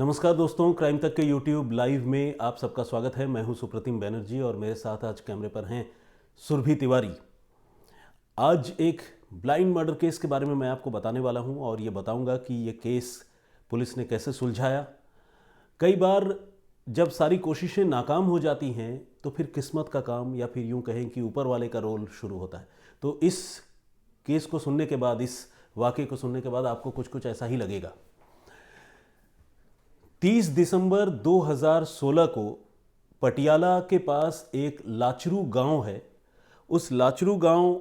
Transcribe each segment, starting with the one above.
नमस्कार दोस्तों, क्राइम तक के यूट्यूब लाइव में आप सबका स्वागत है। मैं हूं सुप्रतिम बैनर्जी और मेरे साथ आज कैमरे पर हैं सुरभि तिवारी। आज एक ब्लाइंड मर्डर केस के बारे में मैं आपको बताने वाला हूं और ये बताऊंगा कि ये केस पुलिस ने कैसे सुलझाया। कई बार जब सारी कोशिशें नाकाम हो जाती हैं तो फिर किस्मत का काम या फिर यूं कहें कि ऊपर वाले का रोल शुरू होता है। तो इस केस को सुनने के बाद, इस वाक़े को सुनने के बाद आपको कुछ कुछ ऐसा ही लगेगा। 30 दिसंबर 2016 को पटियाला के पास एक लाचरू गांव है। उस लाचरू गांव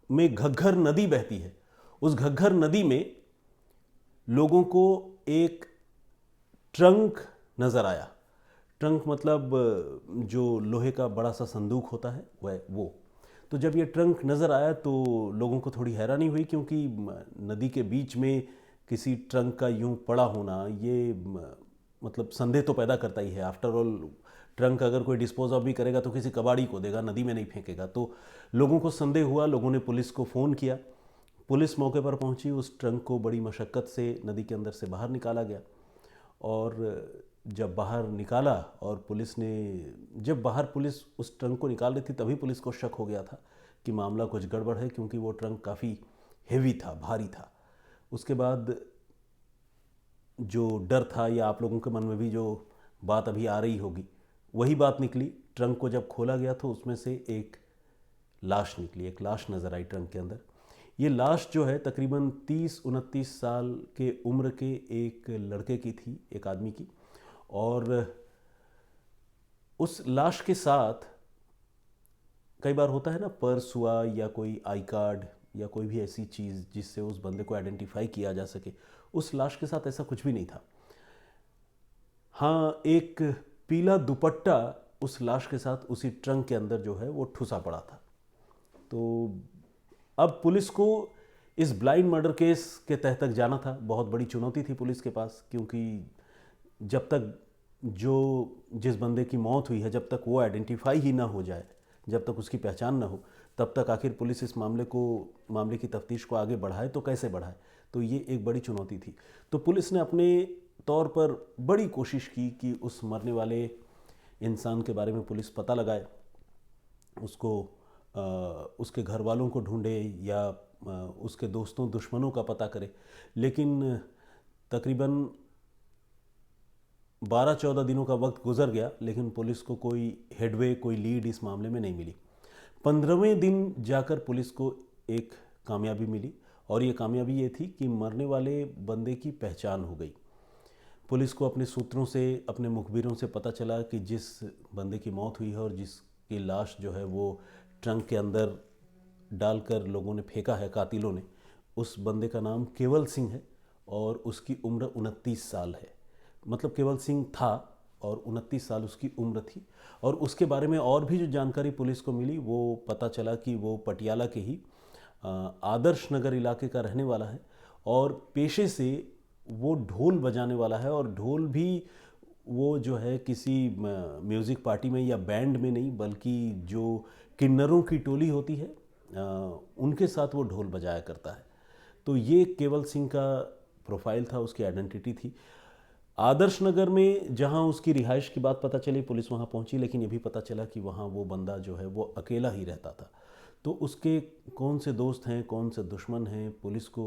में घग्घर नदी बहती है। उस घग्घर नदी में लोगों को एक ट्रंक नज़र आया। ट्रंक मतलब जो लोहे का बड़ा सा संदूक होता है वह वो। तो जब ये ट्रंक नज़र आया तो लोगों को थोड़ी हैरानी हुई, क्योंकि नदी के बीच में किसी ट्रंक का यूं पड़ा होना ये मतलब संदेह तो पैदा करता ही है। आफ्टर ऑल ट्रंक अगर कोई डिस्पोज ऑफ भी करेगा तो किसी कबाड़ी को देगा, नदी में नहीं फेंकेगा। तो लोगों को संदेह हुआ, लोगों ने पुलिस को फ़ोन किया। पुलिस मौके पर पहुंची। उस ट्रंक को बड़ी मशक्क़त से नदी के अंदर से बाहर निकाला गया और जब बाहर निकाला और जब बाहर पुलिस उस ट्रंक को निकाल रही थी तभी पुलिस को शक हो गया था कि मामला कुछ गड़बड़ है, क्योंकि वो ट्रंक काफ़ी हेवी था, भारी था। उसके बाद जो डर था या आप लोगों के मन में भी जो बात अभी आ रही होगी वही बात निकली। ट्रंक को जब खोला गया तो उसमें से एक लाश निकली। एक लाश नज़र आई ट्रंक के अंदर। ये लाश जो है तकरीबन 30-29 साल के उम्र के एक लड़के की थी, एक आदमी की। और उस लाश के साथ कई बार होता है ना, पर्स हुआ या कोई आई कार्ड या कोई भी ऐसी चीज़ जिससे उस बंदे को आइडेंटिफाई किया जा सके। उस लाश के साथ ऐसा कुछ भी नहीं था। हाँ, एक पीला दुपट्टा उस लाश के साथ उसी ट्रंक के अंदर जो है वो ठुसा पड़ा था। तो अब पुलिस को इस ब्लाइंड मर्डर केस के तह तक जाना था। बहुत बड़ी चुनौती थी पुलिस के पास, क्योंकि जब तक जिस बंदे की मौत हुई है जब तक वो आइडेंटिफाई ही ना हो जाए, जब तक उसकी पहचान ना हो, तब तक आखिर पुलिस इस मामले की तफ्तीश को आगे बढ़ाए तो कैसे बढ़ाए। तो ये एक बड़ी चुनौती थी। तो पुलिस ने अपने तौर पर बड़ी कोशिश की कि उस मरने वाले इंसान के बारे में पुलिस पता लगाए, उसको उसके घर वालों को ढूंढे या उसके दोस्तों दुश्मनों का पता करे। लेकिन तकरीबन 12-14 दिनों का वक्त गुजर गया, लेकिन पुलिस को कोई हेडवे, कोई लीड इस मामले में नहीं मिली। 15वें दिन जाकर पुलिस को एक कामयाबी मिली और ये कामयाबी ये थी कि मरने वाले बंदे की पहचान हो गई। पुलिस को अपने सूत्रों से, अपने मुखबिरों से पता चला कि जिस बंदे की मौत हुई है और जिसकी लाश जो है वो ट्रंक के अंदर डालकर लोगों ने फेंका है, कातिलों ने, उस बंदे का नाम केवल सिंह है और उसकी उम्र 29 साल है। मतलब केवल सिंह था और 29 साल उसकी उम्र थी। और उसके बारे में और भी जो जानकारी पुलिस को मिली वो पता चला कि वो पटियाला के ही आदर्श नगर इलाके का रहने वाला है और पेशे से वो ढोल बजाने वाला है। और ढोल भी वो जो है किसी म्यूज़िक पार्टी में या बैंड में नहीं, बल्कि जो किन्नरों की टोली होती है उनके साथ वो ढोल बजाया करता है। तो ये केवल सिंह का प्रोफाइल था, उसकी आइडेंटिटी थी। आदर्श नगर में जहां उसकी रिहाइश की बात पता चली, पुलिस वहां पहुंची, लेकिन ये भी पता चला कि वहां वो बंदा जो है वो अकेला ही रहता था। तो उसके कौन से दोस्त हैं, कौन से दुश्मन हैं, पुलिस को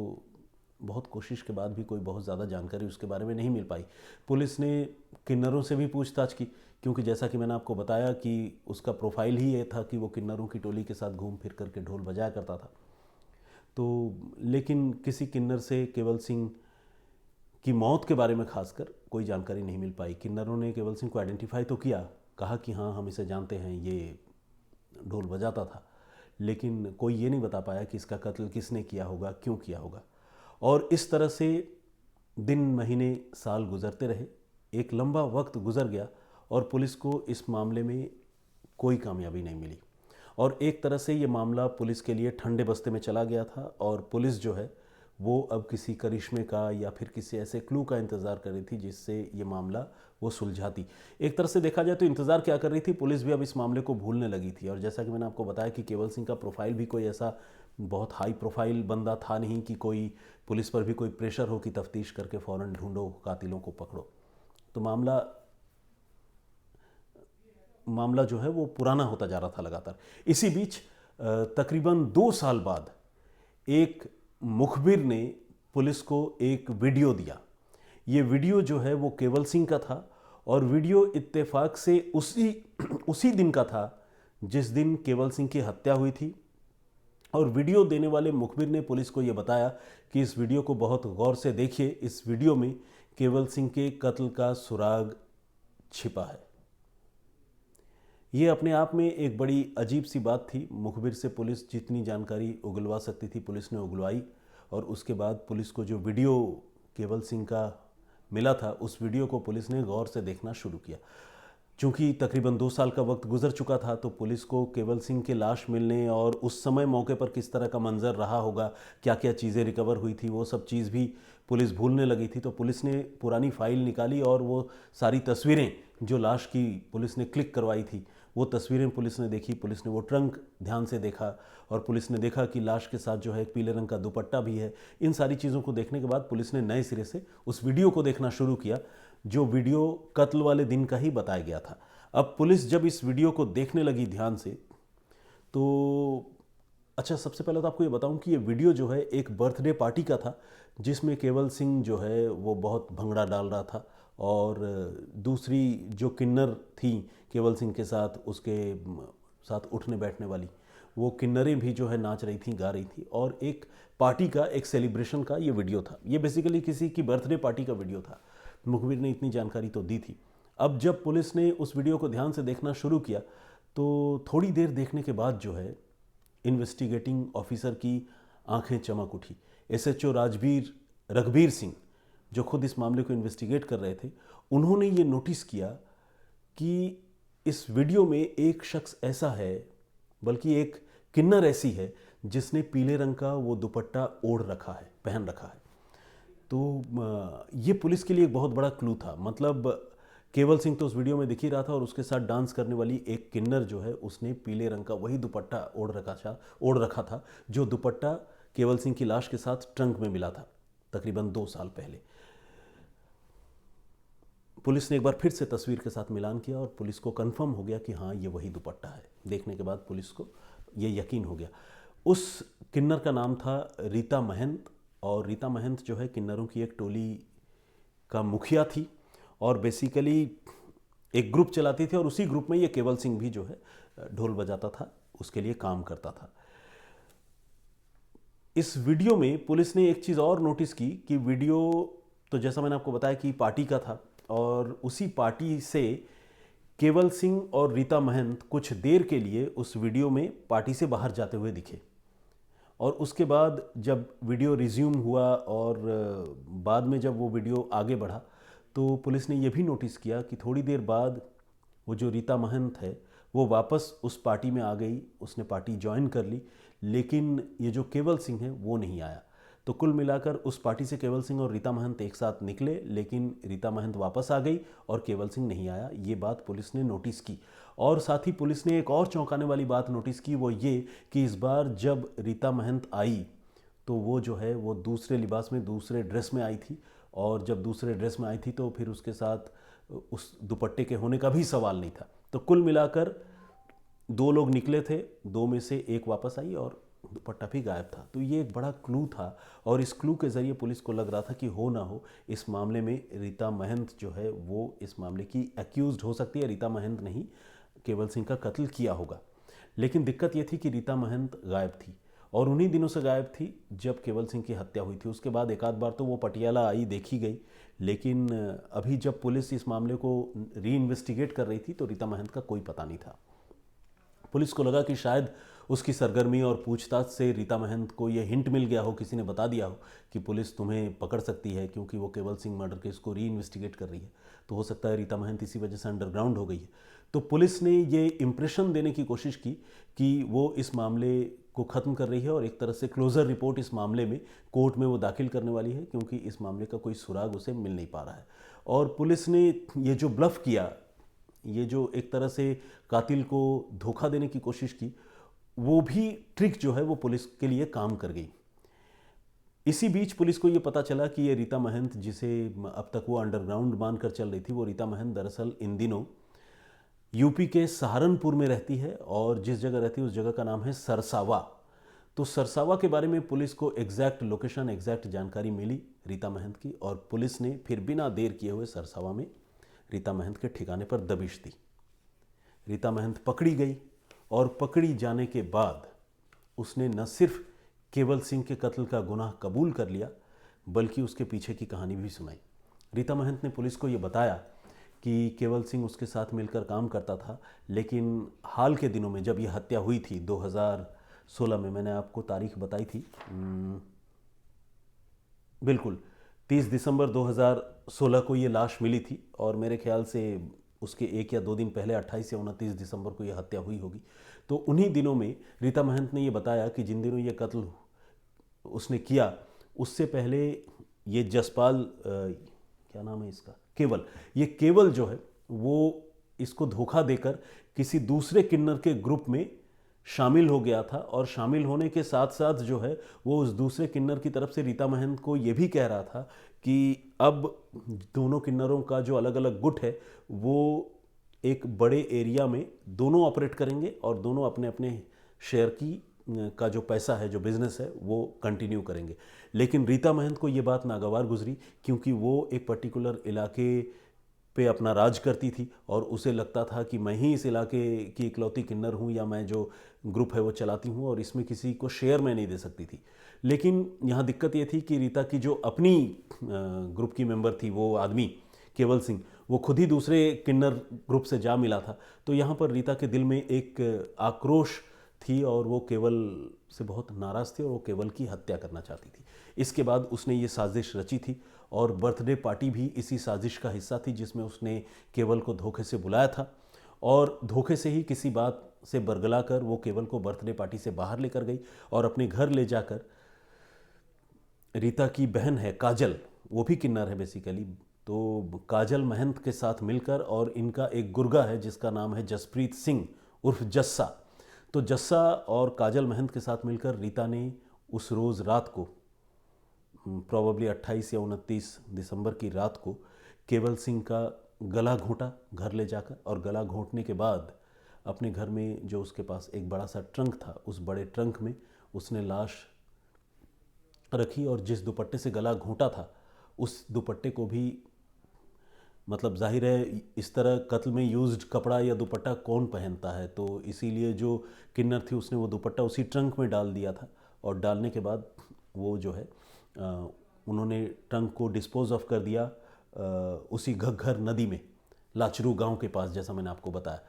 बहुत कोशिश के बाद भी कोई बहुत ज़्यादा जानकारी उसके बारे में नहीं मिल पाई। पुलिस ने किन्नरों से भी पूछताछ की, क्योंकि जैसा कि मैंने आपको बताया कि उसका प्रोफाइल ही ये था कि वो किन्नरों की टोली के साथ घूम फिर करके ढोल बजाया करता था। तो लेकिन किसी किन्नर से केवल सिंह की मौत के बारे में खासकर कोई जानकारी नहीं मिल पाई। किन्नरों ने केवल सिंह को आइडेंटिफाई तो किया, कहा कि हाँ हम इसे जानते हैं, ये ढोल बजाता था, लेकिन कोई ये नहीं बता पाया कि इसका कत्ल किसने किया होगा, क्यों किया होगा। और इस तरह से दिन, महीने, साल गुजरते रहे। एक लंबा वक्त गुजर गया और पुलिस को इस मामले में कोई कामयाबी नहीं मिली। और एक तरह से ये मामला पुलिस के लिए ठंडे बस्ते में चला गया था और पुलिस जो है वो अब किसी करिश्मे का या फिर किसी ऐसे क्लू का इंतज़ार कर रही थी जिससे ये मामला वो सुलझाती। एक तरह से देखा जाए तो इंतज़ार क्या कर रही थी, पुलिस भी अब इस मामले को भूलने लगी थी। और जैसा कि मैंने आपको बताया कि केवल सिंह का प्रोफाइल भी कोई ऐसा बहुत हाई प्रोफाइल बंदा था नहीं कि कोई पुलिस पर भी कोई प्रेशर हो कि तफ्तीश करके फ़ौरन ढूंढो, कातिलों को पकड़ो। तो मामला जो है वो पुराना होता जा रहा था लगातार। इसी बीच तकरीबन 2 साल बाद एक मुखबिर ने पुलिस को एक वीडियो दिया। ये वीडियो जो है वो केवल सिंह का था, और वीडियो इत्तेफाक से उसी दिन का था जिस दिन केवल सिंह की हत्या हुई थी। और वीडियो देने वाले मुखबिर ने पुलिस को ये बताया कि इस वीडियो को बहुत गौर से देखिए, इस वीडियो में केवल सिंह के कत्ल का सुराग छिपा है। ये अपने आप में एक बड़ी अजीब सी बात थी। मुखबिर से पुलिस जितनी जानकारी उगलवा सकती थी पुलिस ने उगलवाई, और उसके बाद पुलिस को जो वीडियो केवल सिंह का मिला था उस वीडियो को पुलिस ने गौर से देखना शुरू किया। चूँकि तकरीबन 2 साल का वक्त गुजर चुका था, तो पुलिस को केवल सिंह की लाश मिलने और उस समय मौके पर किस तरह का मंजर रहा होगा, क्या क्या चीज़ें रिकवर हुई थी, वो सब चीज़ भी पुलिस भूलने लगी थी। तो पुलिस ने पुरानी फाइल निकाली और वो सारी तस्वीरें जो लाश की पुलिस ने क्लिक करवाई थी वो तस्वीरें पुलिस ने देखी। पुलिस ने वो ट्रंक ध्यान से देखा और पुलिस ने देखा कि लाश के साथ जो है एक पीले रंग का दुपट्टा भी है। इन सारी चीज़ों को देखने के बाद पुलिस ने नए सिरे से उस वीडियो को देखना शुरू किया, जो वीडियो कत्ल वाले दिन का ही बताया गया था। अब पुलिस जब इस वीडियो को देखने लगी ध्यान से, तो अच्छा, सबसे पहले तो आपको ये बताऊं कि ये वीडियो जो है एक बर्थडे पार्टी का था, जिसमें केवल सिंह जो है वो बहुत भंगड़ा डाल रहा था, और दूसरी जो किन्नर थी केवल सिंह के साथ, उसके साथ उठने बैठने वाली, वो किन्नरें भी जो है नाच रही थी, गा रही थी, और एक पार्टी का, एक सेलिब्रेशन का ये वीडियो था। ये बेसिकली किसी की बर्थडे पार्टी का वीडियो था। मुखबिर ने इतनी जानकारी तो दी थी। अब जब पुलिस ने उस वीडियो को ध्यान से देखना शुरू किया, तो थोड़ी देर देखने के बाद जो है इन्वेस्टिगेटिंग ऑफिसर की आंखें चमक उठी। एसएचओ रघबीर सिंह, जो खुद इस मामले को इन्वेस्टिगेट कर रहे थे, उन्होंने ये नोटिस किया कि इस वीडियो में एक शख्स ऐसा है, बल्कि एक किन्नर ऐसी है जिसने पीले रंग का वो दुपट्टा ओढ़ रखा है, पहन रखा है। तो ये पुलिस के लिए एक बहुत बड़ा क्लू था। मतलब केवल सिंह तो उस वीडियो में दिख ही रहा था, और उसके साथ डांस करने वाली एक किन्नर जो है उसने पीले रंग का वही दुपट्टा ओढ़ रखा था जो दुपट्टा केवल सिंह की लाश के साथ ट्रंक में मिला था तकरीबन 2 साल पहले। पुलिस ने एक बार फिर से तस्वीर के साथ मिलान किया और पुलिस को कंफर्म हो गया कि हाँ, ये वही दुपट्टा है। देखने के बाद पुलिस को ये यकीन हो गया। उस किन्नर का नाम था रीता महंत, और रीता महंत जो है किन्नरों की एक टोली का मुखिया थी, और बेसिकली एक ग्रुप चलाती थी, और उसी ग्रुप में ये केवल सिंह भी जो है ढोल बजाता था, उसके लिए काम करता था। इस वीडियो में पुलिस ने एक चीज़ और नोटिस की कि वीडियो तो जैसा मैंने आपको बताया कि पार्टी का था, और उसी पार्टी से केवल सिंह और रीता महंत कुछ देर के लिए उस वीडियो में पार्टी से बाहर जाते हुए दिखे। और उसके बाद जब वीडियो रिज्यूम हुआ और बाद में जब वो वीडियो आगे बढ़ा, तो पुलिस ने ये भी नोटिस किया कि थोड़ी देर बाद वो जो रीता महंत है वो वापस उस पार्टी में आ गई, उसने पार्टी ज्वाइन कर ली, लेकिन ये जो केवल सिंह है वो नहीं आया। तो कुल मिलाकर उस पार्टी से केवल सिंह और रीता महंत एक साथ निकले, लेकिन रीता महंत वापस आ गई और केवल सिंह नहीं आया। ये बात पुलिस ने नोटिस की। और साथ ही पुलिस ने एक और चौंकाने वाली बात नोटिस की, वो ये कि इस बार जब रीता महंत आई तो वो जो है वो दूसरे लिबास में, दूसरे ड्रेस में आई थी, और जब दूसरे ड्रेस में आई थी तो फिर उसके साथ उस दुपट्टे के होने का भी सवाल नहीं था। तो कुल मिलाकर 2 लोग निकले थे, 2 में से एक वापस आई और दुपट्टा भी गायब था। तो ये एक बड़ा क्लू था, और इस क्लू के ज़रिए पुलिस को लग रहा था कि हो ना हो इस मामले में रीता महंत जो है वो इस मामले की एक्यूज्ड हो सकती है। रीता महंत ने ही केवल सिंह का कत्ल किया होगा। लेकिन दिक्कत ये थी कि रीता महंत गायब थी, और उन्हीं दिनों से गायब थी जब केवल सिंह की हत्या हुई थी। उसके बाद एक आध बार तो वो पटियाला आई, देखी गई, लेकिन अभी जब पुलिस इस मामले को री इन्वेस्टिगेट कर रही थी तो रीता महंत का कोई पता नहीं था। पुलिस को लगा कि शायद उसकी सरगर्मी और पूछताछ से रीता महंत को ये हिंट मिल गया हो, किसी ने बता दिया हो कि पुलिस तुम्हें पकड़ सकती है क्योंकि वो केवल सिंह मर्डर केस को री इन्वेस्टिगेट कर रही है। तो हो सकता है रीता महंत इसी वजह से अंडरग्राउंड हो गई है। तो पुलिस ने ये इम्प्रेशन देने की कोशिश की कि वो इस मामले को ख़त्म कर रही है, और एक तरह से क्लोज़र रिपोर्ट इस मामले में कोर्ट में वो दाखिल करने वाली है, क्योंकि इस मामले का कोई सुराग उसे मिल नहीं पा रहा है। और पुलिस ने ये जो ब्लफ किया, ये जो एक तरह से कातिल को धोखा देने की कोशिश की, वो भी ट्रिक जो है वो पुलिस के लिए काम कर गई। इसी बीच पुलिस को ये पता चला कि ये रीता महंत, जिसे अब तक वो अंडरग्राउंड मानकर चल रही थी, वो रीता महंत दरअसल इन दिनों यूपी के सहारनपुर में रहती है, और जिस जगह रहती है उस जगह का नाम है सरसावा। तो सरसावा के बारे में पुलिस को एग्जैक्ट लोकेशन, एग्जैक्ट जानकारी मिली रीता महंत की, और पुलिस ने फिर बिना देर किए हुए सरसावा में रीता महंत के ठिकाने पर दबिश दी। रीता महंत पकड़ी गई, और पकड़ी जाने के बाद उसने न सिर्फ केवल सिंह के कत्ल का गुनाह कबूल कर लिया, बल्कि उसके पीछे की कहानी भी सुनाई। रीता महंत ने पुलिस को ये बताया कि केवल सिंह उसके साथ मिलकर काम करता था, लेकिन हाल के दिनों में जब यह हत्या हुई थी 2016 में, मैंने आपको तारीख बताई थी, बिल्कुल 30 दिसंबर 2016 को ये लाश मिली थी, और मेरे ख्याल से उसके 1 या 2 दिन पहले 28 या 29 दिसंबर को यह हत्या हुई होगी। तो उन्हीं दिनों में रीता महंत ने ये बताया कि जिन दिनों ये कत्ल उसने किया, उससे पहले ये जसपाल, क्या नाम है इसका, केवल, ये केवल जो है वो इसको धोखा देकर किसी दूसरे किन्नर के ग्रुप में शामिल हो गया था, और शामिल होने के साथ साथ जो है वो उस दूसरे किन्नर की तरफ से रीता महंत को ये भी कह रहा था कि अब दोनों किन्नरों का जो अलग अलग गुट है वो एक बड़े एरिया में दोनों ऑपरेट करेंगे, और दोनों अपने अपने शेयर की का जो पैसा है, जो बिजनेस है, वो कंटिन्यू करेंगे। लेकिन रीता महंत को ये बात नागवार गुजरी, क्योंकि वो एक पर्टिकुलर इलाके पे अपना राज करती थी, और उसे लगता था कि मैं ही इस इलाके की इकलौती किन्नर हूँ, या मैं जो ग्रुप है वो चलाती हूँ, और इसमें किसी को शेयर मैं नहीं दे सकती थी। लेकिन यहाँ दिक्कत ये थी कि रीता की जो अपनी ग्रुप की मेंबर थी, वो आदमी केवल सिंह, वो खुद ही दूसरे किन्नर ग्रुप से जा मिला था। तो यहाँ पर रीता के दिल में एक आक्रोश थी, और वो केवल से बहुत नाराज़ थी, और वो केवल की हत्या करना चाहती थी। इसके बाद उसने ये साजिश रची थी, और बर्थडे पार्टी भी इसी साजिश का हिस्सा थी, जिसमें उसने केवल को धोखे से बुलाया था, और धोखे से ही किसी बात से बरगला कर वो केवल को बर्थडे पार्टी से बाहर लेकर गई, और अपने घर ले जाकर रीता की बहन है काजल, वो भी किन्नर है बेसिकली, तो काजल महंत के साथ मिलकर, और इनका एक गुर्गा है जिसका नाम है जसप्रीत सिंह उर्फ जस्सा, तो जस्सा और काजल महंत के साथ मिलकर रीता ने उस रोज़ रात को, प्रॉबेबली 28 या 29 दिसंबर की रात को, केवल सिंह का गला घोंटा घर ले जाकर, और गला घोंटने के बाद अपने घर में जो उसके पास एक बड़ा सा ट्रंक था, उस बड़े ट्रंक में उसने लाश रखी, और जिस दुपट्टे से गला घोंटा था उस दुपट्टे को भी, मतलब जाहिर है इस तरह कत्ल में यूज्ड कपड़ा या दुपट्टा कौन पहनता है, तो इसीलिए जो किन्नर थी उसने वो दुपट्टा उसी ट्रंक में डाल दिया था, और डालने के बाद वो जो है उन्होंने ट्रंक को डिस्पोज ऑफ कर दिया उसी घग्घर नदी में, लाचरू गांव के पास, जैसा मैंने आपको बताया।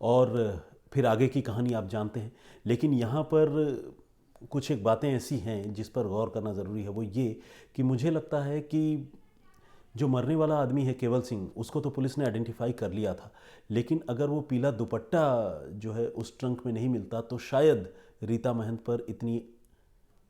और फिर आगे की कहानी आप जानते हैं। लेकिन यहाँ पर कुछ एक बातें ऐसी हैं जिस पर गौर करना ज़रूरी है, वो ये कि मुझे लगता है कि जो मरने वाला आदमी है केवल सिंह, उसको तो पुलिस ने आइडेंटिफाई कर लिया था, लेकिन अगर वो पीला दुपट्टा जो है उस ट्रंक में नहीं मिलता, तो शायद रीता महंत पर इतनी,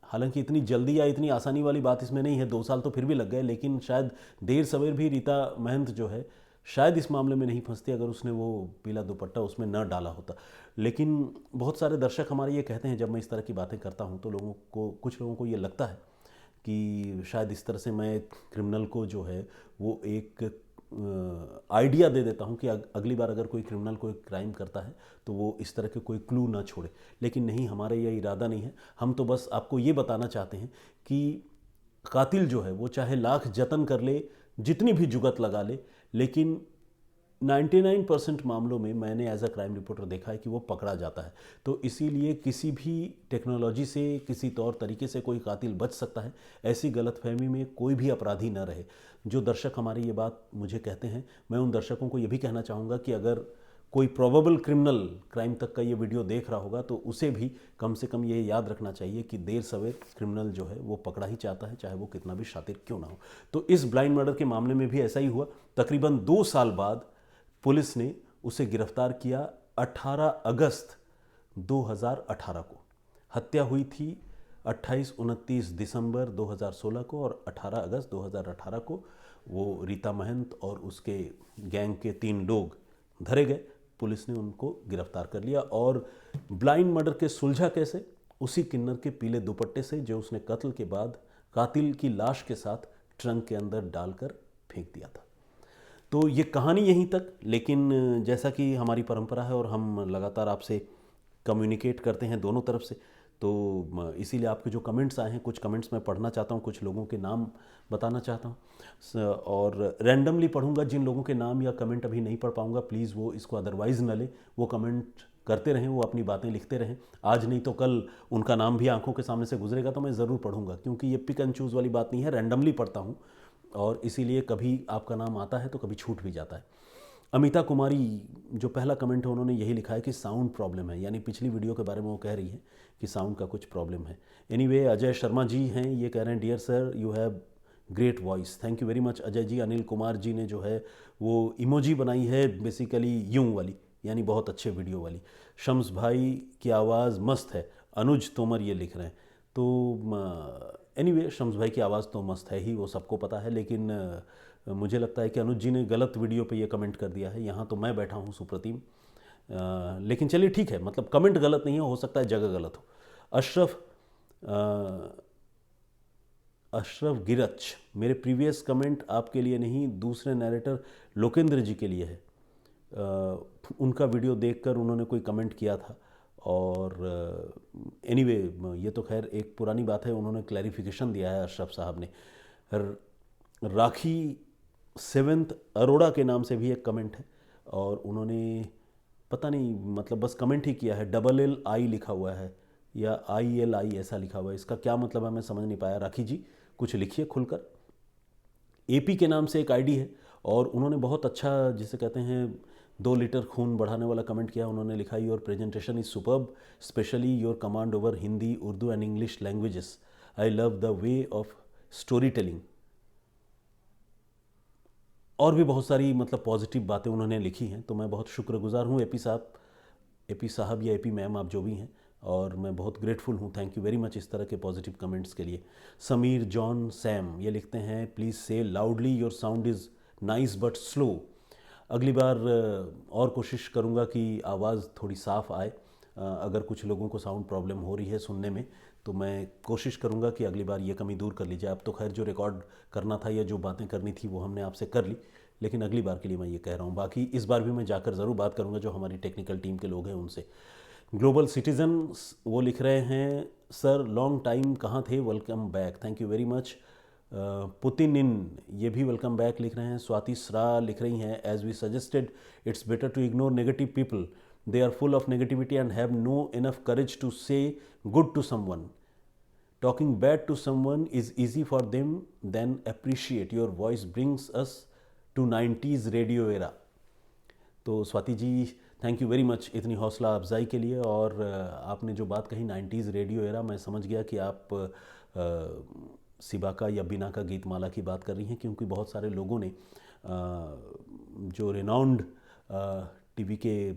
हालांकि इतनी जल्दी या इतनी आसानी वाली बात इसमें नहीं है, 2 साल तो फिर भी लग गए, लेकिन शायद देर सवेर भी रीता महंत जो है शायद इस मामले में नहीं फंसती अगर उसने वो पीला दुपट्टा उसमें न डाला होता। लेकिन बहुत सारे दर्शक हमारे ये कहते हैं, जब मैं इस तरह की बातें करता हूँ तो लोगों को, कुछ लोगों को ये लगता है कि शायद इस तरह से मैं क्रिमिनल को जो है वो एक आइडिया दे देता हूँ कि अगली बार अगर कोई क्रिमिनल कोई क्राइम करता है तो वो इस तरह के कोई क्लू ना छोड़े। लेकिन नहीं, हमारा यह इरादा नहीं है। हम तो बस आपको ये बताना चाहते हैं कि कातिल जो है वो चाहे लाख जतन कर ले, जितनी भी जुगत लगा ले, लेकिन 99% मामलों में मैंने एज अ क्राइम रिपोर्टर देखा है कि वो पकड़ा जाता है। तो इसीलिए किसी भी टेक्नोलॉजी से, किसी तौर तरीके से कोई कातिल बच सकता है, ऐसी गलतफहमी में कोई भी अपराधी न रहे। जो दर्शक हमारी ये बात मुझे कहते हैं, मैं उन दर्शकों को ये भी कहना चाहूँगा कि अगर कोई प्रोबेबल क्रिमिनल क्राइम तक का ये वीडियो देख रहा होगा तो उसे भी कम से कम ये याद रखना चाहिए कि देर सवेर क्रिमिनल जो है वो पकड़ा ही चाहता है, चाहे वो कितना भी शातिर क्यों ना हो। तो इस ब्लाइंड मर्डर के मामले में भी ऐसा ही हुआ। तकरीबन 2 साल बाद पुलिस ने उसे गिरफ्तार किया 18 अगस्त 2018 को। हत्या हुई थी 28-29 दिसंबर 2016 को, और 18 अगस्त 2018 को वो रीता महंत और उसके गैंग के 3 लोग धरे गए। पुलिस ने उनको गिरफ्तार कर लिया। और ब्लाइंड मर्डर के सुलझा कैसे? उसी किन्नर के पीले दुपट्टे से जो उसने कत्ल के बाद कातिल की लाश के साथ ट्रंक के अंदर डालकर फेंक दिया था। तो ये कहानी यहीं तक, लेकिन जैसा कि हमारी परंपरा है और हम लगातार आपसे कम्युनिकेट करते हैं दोनों तरफ से, तो इसीलिए आपके जो कमेंट्स आए हैं, कुछ कमेंट्स मैं पढ़ना चाहता हूँ, कुछ लोगों के नाम बताना चाहता हूँ और रैंडमली पढ़ूंगा। जिन लोगों के नाम या कमेंट अभी नहीं पढ़ पाऊंगा, प्लीज़ वो इसको अदरवाइज़ न ले, वो कमेंट करते रहें, वो अपनी बातें लिखते रहें। आज नहीं तो कल उनका नाम भी आंखों के सामने से गुजरेगा तो मैं ज़रूर पढ़ूंगा, क्योंकि ये पिक एंड चूज़ वाली बात नहीं है, रैंडमली पढ़ता हूँ और इसीलिए कभी आपका नाम आता है तो कभी छूट भी जाता है। अमिता कुमारी जो पहला कमेंट है, उन्होंने यही लिखा है कि साउंड प्रॉब्लम है, यानी पिछली वीडियो के बारे में वो कह रही है कि साउंड का कुछ प्रॉब्लम है। एनीवे, अजय शर्मा जी हैं, ये कह रहे हैं dear sir you have great voice. Thank you very much Ajay ji. Anil Kumar ji ने जो है वो इमोजी बनाई है बेसिकली यूं वाली, यानी बहुत अच्छे वीडियो वाली। शम्स भाई की आवाज़ मस्त है, अनुज तोमर ये लिख रहे हैं। तो एनीवे, शम्स भाई की आवाज़ तो मस्त है ही, वो सबको पता है, लेकिन मुझे लगता है कि अनुज जी ने गलत वीडियो पे ये कमेंट कर दिया है। यहाँ तो मैं बैठा हूँ सुप्रतिम, लेकिन चलिए ठीक है, मतलब कमेंट गलत नहीं है, हो सकता है जगह गलत हो। अशरफ गिरच, मेरे प्रीवियस कमेंट आपके लिए नहीं, दूसरे नैरेटर लोकेंद्र जी के लिए है। उनका वीडियो देखकर उन्होंने कोई कमेंट किया था और एनीवे ये तो खैर एक पुरानी बात है, उन्होंने क्लैरिफिकेशन दिया है अशरफ साहब ने। राखी सेवेंथ अरोड़ा के नाम से भी एक कमेंट है और उन्होंने पता नहीं, मतलब बस कमेंट ही किया है, LLI लिखा हुआ है या ILI ऐसा लिखा हुआ है, इसका क्या मतलब है मैं समझ नहीं पाया। राखी जी कुछ लिखिए खुलकर। AP के नाम से एक ID है और उन्होंने बहुत अच्छा, जिसे कहते हैं 2 लीटर खून बढ़ाने वाला कमेंट किया। उन्होंने लिखा your presentation is superb, specially your command over Hindi, Urdu and English languages. I love the way of story telling. और भी बहुत सारी मतलब पॉजिटिव बातें उन्होंने लिखी हैं, तो मैं बहुत शुक्रगुजार हूँ AP साहब या AP मैम, आप जो भी हैं, और मैं बहुत ग्रेटफुल हूँ। थैंक यू वेरी मच इस तरह के पॉजिटिव कमेंट्स के लिए। समीर जॉन सैम ये लिखते हैं प्लीज़ से loudly your sound is nice but slow. अगली बार और कोशिश करूँगा कि आवाज़ थोड़ी साफ़ आए। अगर कुछ लोगों को साउंड प्रॉब्लम हो रही है सुनने में, तो मैं कोशिश करूँगा कि अगली बार ये कमी दूर कर लीजिए। अब तो खैर जो रिकॉर्ड करना था या जो बातें करनी थी वो हमने आपसे कर ली, लेकिन अगली बार के लिए मैं ये कह रहा हूँ। बाकी इस बार भी मैं जाकर ज़रूर बात करूँगा जो हमारी टेक्निकल टीम के लोग हैं उनसे। ग्लोबल सिटीज़न वो लिख रहे हैं सर लॉन्ग टाइम कहाँ थे, welcome back. Thank you very much. Putin इन ये भी वेलकम बैक लिख रहे हैं। स्वाति सरा लिख रही हैं as we suggested it's better to ignore negative people, they are full of negativity and have no enough courage to say good to someone. Talking bad to someone is easy for them, then appreciate your voice brings us to 90s radio era. तो Swati ji thank you very much इतनी हौसला अफजाई के लिए। और आपने जो बात कही 90s रेडियो एरा, मैं समझ गया कि आप सिबाका या बिना का गीतमाला की बात कर रही हैं, क्योंकि बहुत सारे लोगों ने जो रिनाउंड TV के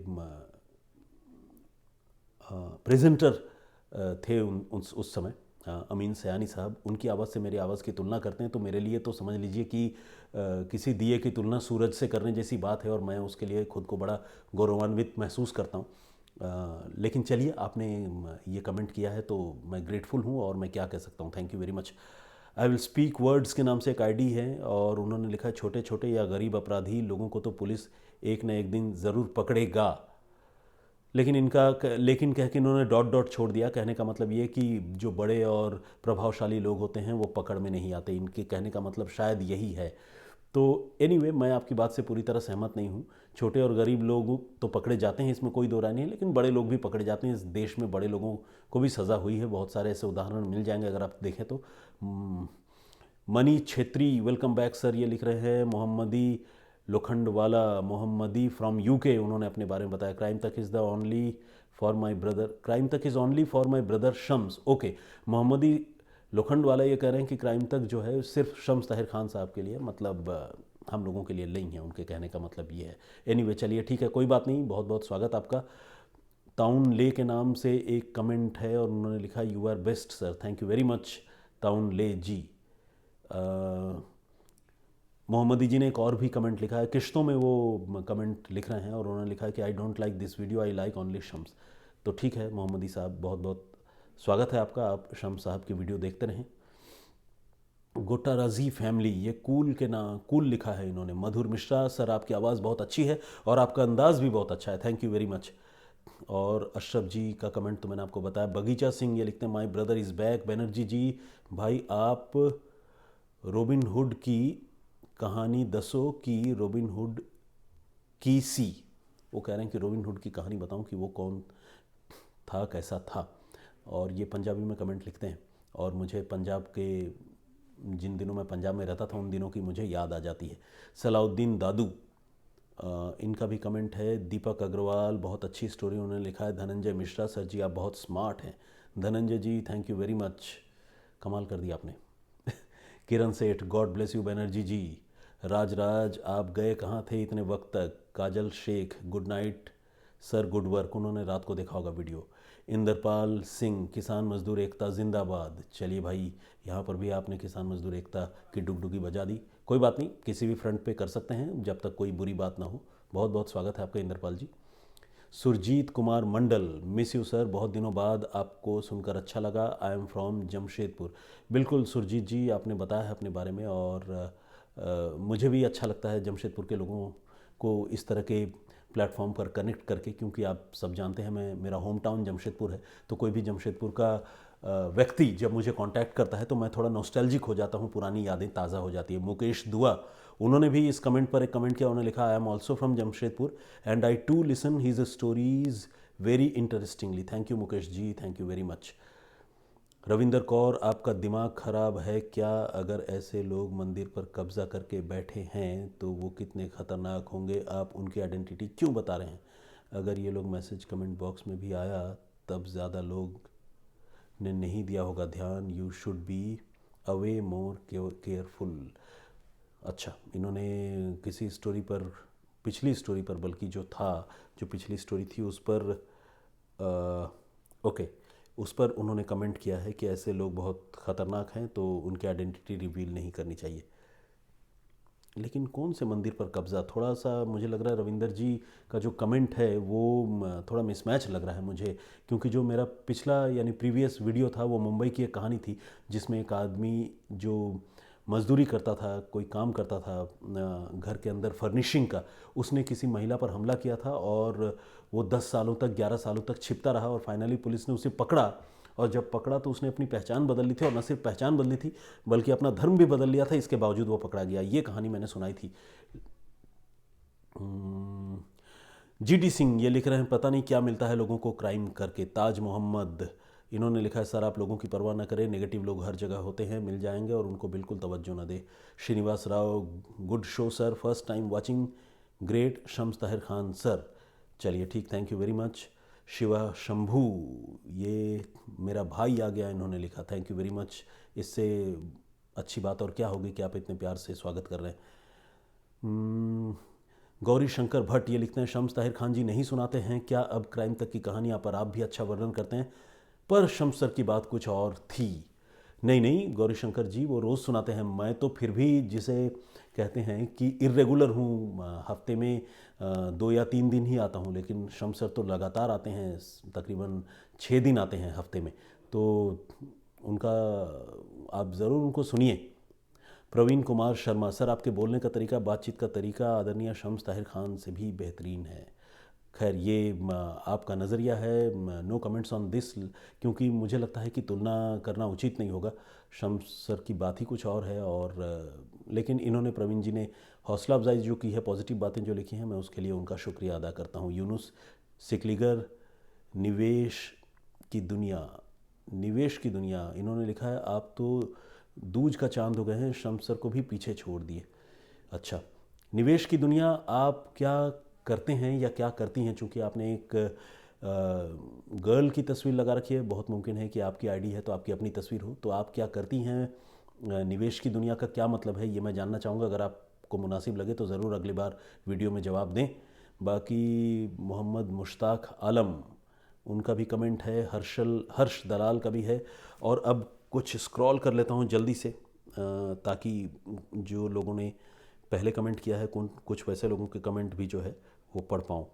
प्रेजेंटर थे उस समय, अमीन सयानी साहब, उनकी आवाज़ से मेरी आवाज़ की तुलना करते हैं, तो मेरे लिए तो समझ लीजिए कि किसी दिए की तुलना सूरज से करने जैसी बात है और मैं उसके लिए खुद को बड़ा गौरवान्वित महसूस करता हूँ। लेकिन चलिए, आपने ये कमेंट किया है तो मैं ग्रेटफुल हूँ और मैं क्या कह सकता हूँ। Thank you very much. I will speak words के नाम से एक ID है और उन्होंने लिखा है छोटे छोटे या गरीब अपराधी लोगों को तो पुलिस एक न एक दिन ज़रूर पकड़ेगा। लेकिन कह के इन्होंने डॉट छोड़ दिया। कहने का मतलब ये कि जो बड़े और प्रभावशाली लोग होते हैं वो पकड़ में नहीं आते, इनके कहने का मतलब शायद यही है। तो एनीवे, मैं आपकी बात से पूरी तरह सहमत नहीं हूँ। छोटे और गरीब लोग तो पकड़े जाते हैं, इसमें कोई दो राय नहीं है, लेकिन बड़े लोग भी पकड़े जाते हैं। इस देश में बड़े लोगों को भी सज़ा हुई है, बहुत सारे ऐसे उदाहरण मिल जाएंगे अगर आप देखें तो। Mani Chhetri welcome back sir ये लिख रहे हैं। मोहम्मदी लोखंडवाला मोहम्मदी फ्रॉम UK, उन्होंने अपने बारे में बताया crime talk is only for my brother Shams. Okay, Mohammadi Lokhandwala ये कह रहे हैं कि क्राइम तक जो है सिर्फ शम्स ताहिर खान साहब के लिए, मतलब हम लोगों के लिए नहीं है, उनके कहने का मतलब ये है। एनीवे चलिए ठीक है, कोई बात नहीं, बहुत बहुत स्वागत आपका। ताउन ले के नाम से एक कमेंट है और उन्होंने लिखा you are best sir. Thank you very much ताउन ले जी। मोहम्मदी जी ने एक और भी कमेंट लिखा है, किश्तों में वो कमेंट लिख रहे हैं और उन्होंने लिखा है कि I don't like this video, I like only Shams. तो ठीक है मोहम्मदी साहब, बहुत बहुत स्वागत है आपका, आप शम्स साहब की वीडियो देखते रहें। गोटा रजी फैमिली, ये कूल के ना कूल लिखा है इन्होंने। मधुर मिश्रा सर, आपकी आवाज़ बहुत अच्छी है और आपका अंदाज़ भी बहुत अच्छा है, थैंक यू वेरी मच। और अशरफ जी का कमेंट तो मैंने आपको बताया। बगीचा सिंह ये लिखते हैं, my brother is back. Banerjee ji, भाई आप रॉबिन हुड की कहानी दसो कि रॉबिन हुड की सी, वो कह रहे हैं कि रॉबिन हुड की कहानी बताऊं कि वो कौन था, कैसा था। और ये पंजाबी में कमेंट लिखते हैं और मुझे पंजाब के, जिन दिनों मैं पंजाब में रहता था उन दिनों की मुझे याद आ जाती है। सलाउद्दीन दादू, इनका भी कमेंट है। दीपक अग्रवाल, बहुत अच्छी स्टोरी उन्होंने लिखा है। धनंजय मिश्रा, सर जी आप बहुत स्मार्ट हैं। Dhananjay ji thank you very much, कमाल कर दिया आपने। Kiran Seth, God bless you Banerjee ji. Raj आप गए कहाँ थे इतने वक्त तक। Kajal Shaikh, good night sir, good work, उन्होंने रात को देखा होगा वीडियो। इंद्रपाल सिंह, किसान मजदूर एकता जिंदाबाद। चलिए भाई, यहाँ पर भी आपने किसान मजदूर एकता की डुगडुगी बजा दी। कोई बात नहीं, किसी भी फ्रंट पे कर सकते हैं जब तक कोई बुरी बात ना हो। बहुत बहुत स्वागत है आपका इंद्रपाल जी। Surjit Kumar Mandal, miss you sir, बहुत दिनों बाद आपको सुनकर अच्छा लगा। I am from Jamshedpur. बिल्कुल सुरजीत जी, आपने बताया है अपने बारे में और मुझे भी अच्छा लगता है जमशेदपुर के लोगों को इस तरह के प्लेटफॉर्म पर कनेक्ट करके, क्योंकि आप सब जानते हैं मेरा होम टाउन जमशेदपुर है। तो कोई भी जमशेदपुर का व्यक्ति जब मुझे कांटेक्ट करता है तो मैं थोड़ा नॉस्टैल्जिक हो जाता हूँ, पुरानी यादें ताज़ा हो जाती है। मुकेश दुआ, उन्होंने भी इस कमेंट पर एक कमेंट किया, उन्होंने लिखा I am also from Jamshedpur and I to listen his stories very interestingly. Thank you Mukesh ji, thank you very much. Ravinder Kaur, आपका दिमाग खराब है क्या? अगर ऐसे लोग मंदिर पर कब्जा करके बैठे हैं तो वो कितने खतरनाक होंगे, आप उनकी आइडेंटिटी क्यों बता रहे हैं? अगर ये लोग मैसेज कमेंट बॉक्स में भी आया तब ज़्यादा लोग ने नहीं दिया होगा ध्यान। You should be away more careful. अच्छा, इन्होंने किसी स्टोरी पर, पिछली स्टोरी पर बल्कि जो पिछली स्टोरी थी उस पर ओके, उस पर उन्होंने कमेंट किया है कि ऐसे लोग बहुत ख़तरनाक हैं तो उनकी आइडेंटिटी रिवील नहीं करनी चाहिए। लेकिन कौन से मंदिर पर कब्ज़ा, थोड़ा सा मुझे लग रहा है रविंदर जी का जो कमेंट है वो थोड़ा मिसमैच लग रहा है मुझे, क्योंकि जो मेरा पिछला यानी प्रीवियस वीडियो था वो मुंबई की एक कहानी थी जिसमें एक आदमी जो मजदूरी करता था, कोई काम करता था घर के अंदर फर्निशिंग का, उसने किसी महिला पर हमला किया था और वो 10 सालों तक, 11 सालों तक छिपता रहा और फाइनली पुलिस ने उसे पकड़ा। और जब पकड़ा तो उसने अपनी पहचान बदल ली थी और न सिर्फ पहचान बदली थी बल्कि अपना धर्म भी बदल लिया था, इसके बावजूद वो पकड़ा गया। ये कहानी मैंने सुनाई थी। जीडी सिंह ये लिख रहे हैं, पता नहीं क्या मिलता है लोगों को क्राइम करके। ताज मोहम्मद, इन्होंने लिखा है सर आप लोगों की परवाह ना करें, नेगेटिव लोग हर जगह होते हैं, मिल जाएंगे और उनको बिल्कुल तवज्जो ना दे। Srinivas Rao, good show sir, first time watching, great. Shams Tahir Khan sir, चलिए ठीक, thank you very much. Shiva Shambhu, ये मेरा भाई आ गया, इन्होंने लिखा, थैंक यू वेरी मच। इससे अच्छी बात और क्या होगी कि आप इतने प्यार से स्वागत कर रहे हैं। गौरी शंकर भट्ट ये लिखते हैं, शम्स ताहिर खान जी नहीं सुनाते हैं क्या अब क्राइम तक की कहानियाँ पर? आप भी अच्छा वर्णन करते हैं पर शम्स सर की बात कुछ और थी। नहीं नहीं गौरी शंकर जी, वो रोज़ सुनाते हैं, मैं तो फिर भी जिसे कहते हैं कि इरेगुलर हूँ, हफ्ते में 2 या 3 दिन ही आता हूँ, लेकिन शम्स सर तो लगातार आते हैं, तकरीबन 6 दिन आते हैं हफ्ते में। तो उनका आप ज़रूर उनको सुनिए। प्रवीण कुमार शर्मा, सर आपके बोलने का तरीका, बातचीत का तरीका आदरणीय शम्स ताहिर खान से भी बेहतरीन है। खैर ये आपका नज़रिया है, नो कमेंट्स ऑन दिस, क्योंकि मुझे लगता है कि तुलना करना उचित नहीं होगा। शम्स सर की बात ही कुछ और है और लेकिन इन्होंने, प्रवीण जी ने हौसला अफजाई जो की है, पॉजिटिव बातें जो लिखी हैं, मैं उसके लिए उनका शुक्रिया अदा करता हूँ। यूनुस सिकलीगर, निवेश की दुनिया, निवेश की दुनिया, इन्होंने लिखा है आप तो दूज का चांद हो गए हैं, शम्स सर को भी पीछे छोड़ दिए। अच्छा, निवेश की दुनिया, आप क्या करते हैं या क्या करती हैं? चूँकि आपने एक गर्ल की तस्वीर लगा रखी है, बहुत मुमकिन है कि आपकी आईडी है तो आपकी अपनी तस्वीर हो, तो आप क्या करती हैं? निवेश की दुनिया का क्या मतलब है ये मैं जानना चाहूँगा। अगर आपको मुनासिब लगे तो ज़रूर अगली बार वीडियो में जवाब दें। बाकी मोहम्मद मुश्ताक आलम, उनका भी कमेंट है, हर्ष दलाल का भी है। और अब कुछ स्क्रॉल कर लेता हूँ जल्दी से ताकि जो लोगों ने पहले कमेंट किया है, कुछ वैसे लोगों के कमेंट भी जो है वो पढ़ पाऊँ।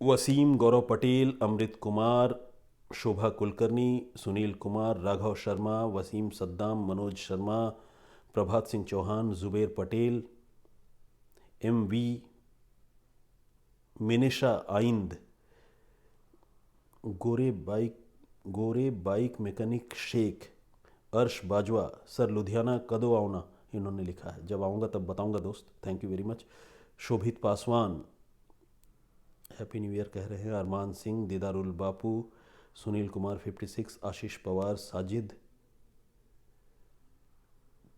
वसीम, गौरव पटेल, अमृत कुमार, शोभा कुलकर्णी, सुनील कुमार, राघव शर्मा, वसीम सद्दाम, मनोज शर्मा, प्रभात सिंह चौहान, जुबेर पटेल, MV, मिनिशा आइंद, गोरे बाइक मैकेनिक शेख, अर्श बाजवा, सर लुधियाना कदों आऊना, इन्होंने लिखा है। जब आऊँगा तब बताऊँगा दोस्त, thank you very much. Shobhit Paswan happy new year कह रहे हैं। अरमान सिंह, दीदारुल बापू, सुनील कुमार 56, आशीष पवार, साजिद,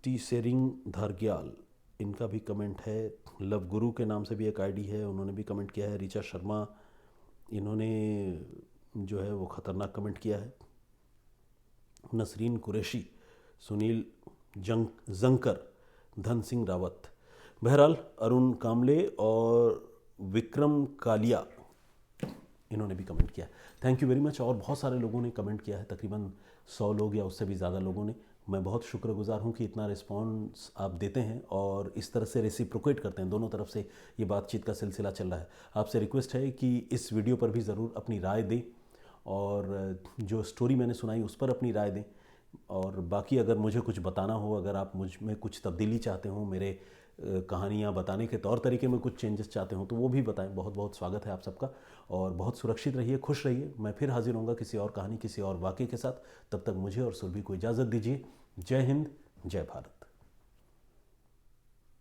टी सेरिंग धारग्याल, इनका भी कमेंट है। लव गुरु के नाम से भी एक आईडी है, उन्होंने भी कमेंट किया है। ऋचा शर्मा, इन्होंने जो है वो ख़तरनाक कमेंट किया है। नसरीन कुरैशी, सुनील जंकर, धन सिंह रावत, बहरहाल अरुण कामले और विक्रम कालिया, इन्होंने भी कमेंट किया। Thank you very much. और बहुत सारे लोगों ने कमेंट किया है, तकरीबन 100 लोग या उससे भी ज़्यादा लोगों ने। मैं बहुत शुक्रगुजार हूँ कि इतना रिस्पॉन्स आप देते हैं और इस तरह से रेसिप्रोकेट करते हैं। दोनों तरफ से ये बातचीत का सिलसिला चल रहा है। आपसे रिक्वेस्ट है कि इस वीडियो पर भी ज़रूर अपनी राय दें और जो स्टोरी मैंने सुनाई उस पर अपनी राय दें। और बाकी अगर मुझे कुछ बताना हो, अगर आप मुझ में कुछ तब्दीली चाहते हो, मेरे कहानियाँ बताने के तौर तरीके में कुछ चेंजेस चाहते हो तो वो भी बताएं। बहुत बहुत स्वागत है आप सबका। और बहुत सुरक्षित रहिए, खुश रहिए। मैं फिर हाजिर होऊंगा किसी और कहानी, किसी और वाक़े के साथ। तब तक मुझे और सुरभि को इजाज़त दीजिए। जय हिंद, जय भारत।